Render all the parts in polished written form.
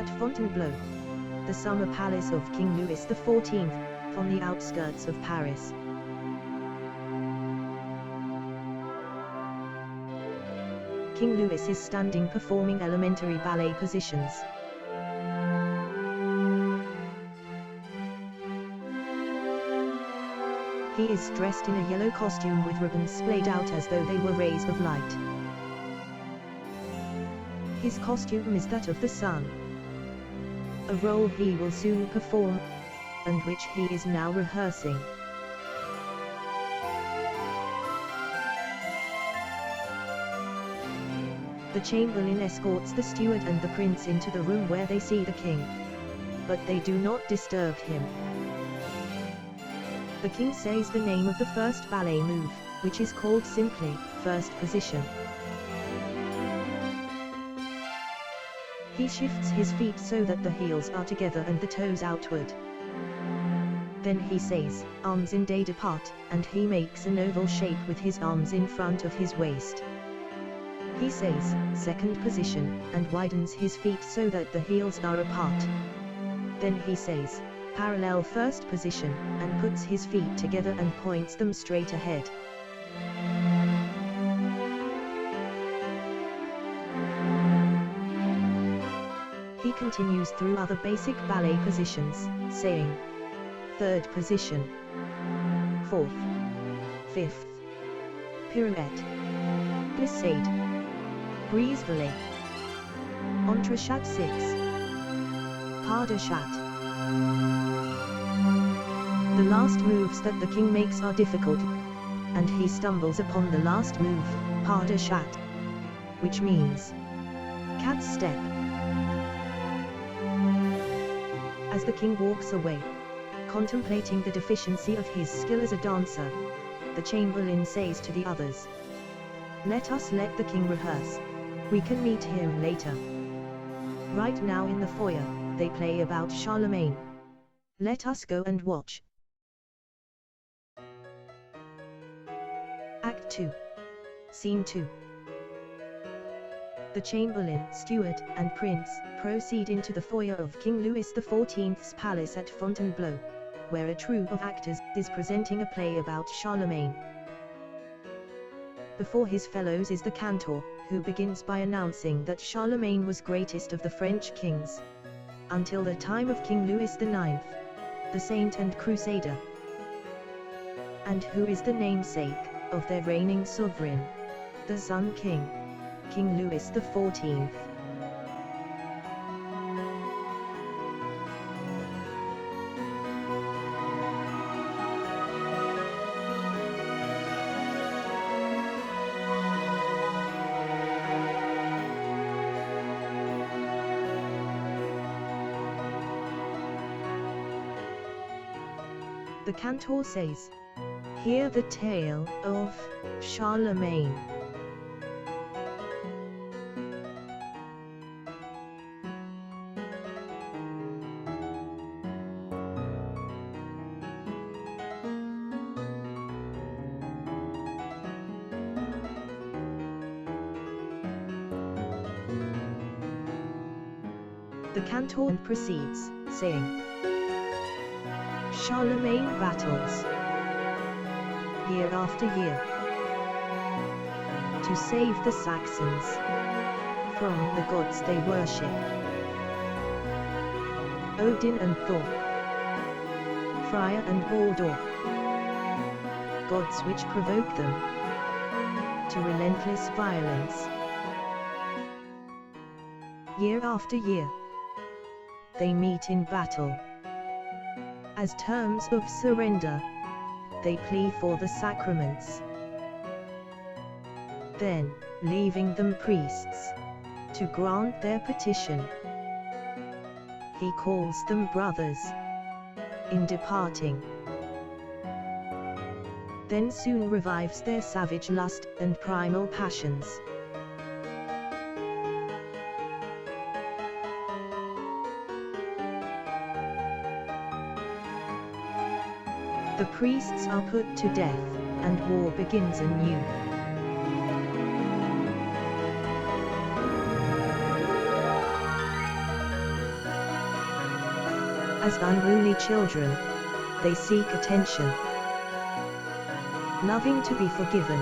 at Fontainebleau, the summer palace of King Louis XIV, on the outskirts of Paris. King Louis is standing performing elementary ballet positions. He is dressed in a yellow costume with ribbons splayed out as though they were rays of light. His costume is that of the sun, a role he will soon perform, and which he is now rehearsing. The chamberlain escorts the steward and the prince into the room where they see the king, but they do not disturb him. The king says the name of the first ballet move, which is called simply, first position. He shifts his feet so that the heels are together and the toes outward. Then he says, arms in day apart, and he makes an oval shape with his arms in front of his waist. He says, second position, and widens his feet so that the heels are apart. Then he says, parallel first position, and puts his feet together and points them straight ahead. He continues through other basic ballet positions, saying, third position, fourth, fifth, pirouette, glissade, brise volley, entrechat 6, pas de chat. The last moves that the king makes are difficult, and he stumbles upon the last move, pas de chat, which means cat's step. As the king walks away, contemplating the deficiency of his skill as a dancer, the chamberlain says to the others, let us let the king rehearse. We can meet him later. Right now in the foyer, they play about Charlemagne. Let us go and watch. Act 2. Scene 2. The chamberlain, steward, and prince proceed into the foyer of King Louis XIV's palace at Fontainebleau, where a troupe of actors is presenting a play about Charlemagne. Before his fellows is the cantor, who begins by announcing that Charlemagne was greatest of the French kings, until the time of King Louis IX, the saint and crusader, and who is the namesake of their reigning sovereign, the Sun King, King Louis XIV. The cantor says, hear the tale of Charlemagne. The cantor proceeds, saying, Charlemagne battles, year after year, to save the Saxons from the gods they worship, Odin and Thor, Freya and Baldur, gods which provoke them to relentless violence. Year after year, they meet in battle. As terms of surrender, they plead for the sacraments. Then, leaving them priests to grant their petition, he calls them brothers in departing. Then soon revives their savage lust and primal passions. The priests are put to death, and war begins anew. As unruly children, they seek attention. Loving to be forgiven,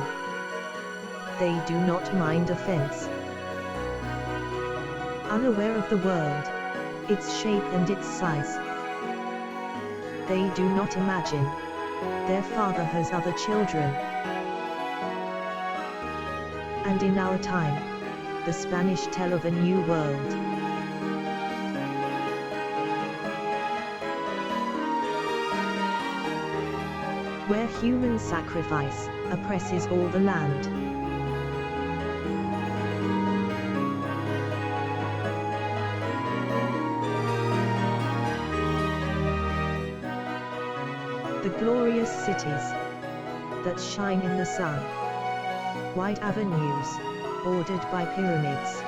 they do not mind offense. Unaware of the world, its shape and its size, they do not imagine their father has other children. And in our time, the Spanish tell of a new world, where human sacrifice oppresses all the land. The glorious cities that shine in the sun, wide avenues bordered by pyramids.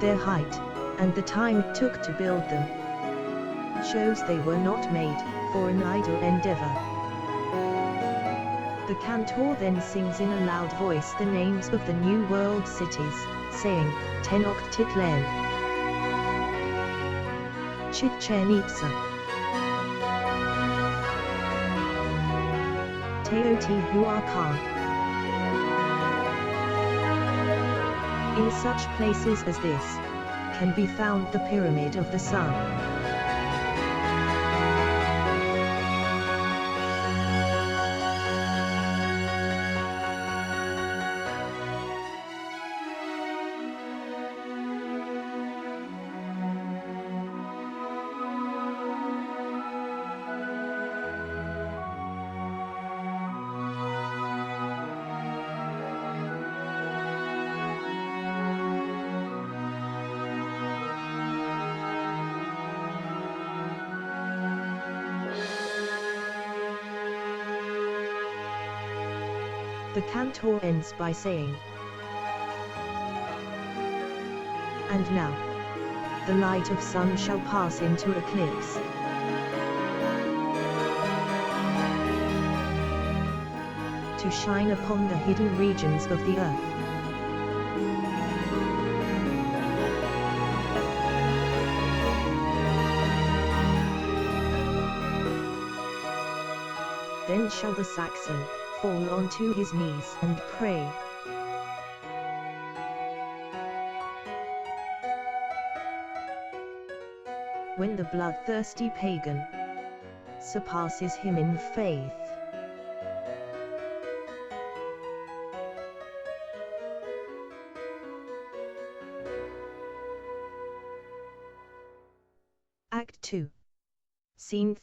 Their height, and the time it took to build them, shows they were not made for an idle endeavor. The cantor then sings in a loud voice the names of the New World cities, saying, Tenochtitlan, Chichen Itza, Teotihuacan. In such places as this, can be found the Pyramid of the Sun. The cantor ends by saying, and now, the light of sun shall pass into eclipse. To shine upon the hidden regions of the earth. Then shall the Saxon fall onto his knees and pray. When the bloodthirsty pagan surpasses him in faith. Act 2. Scene 3.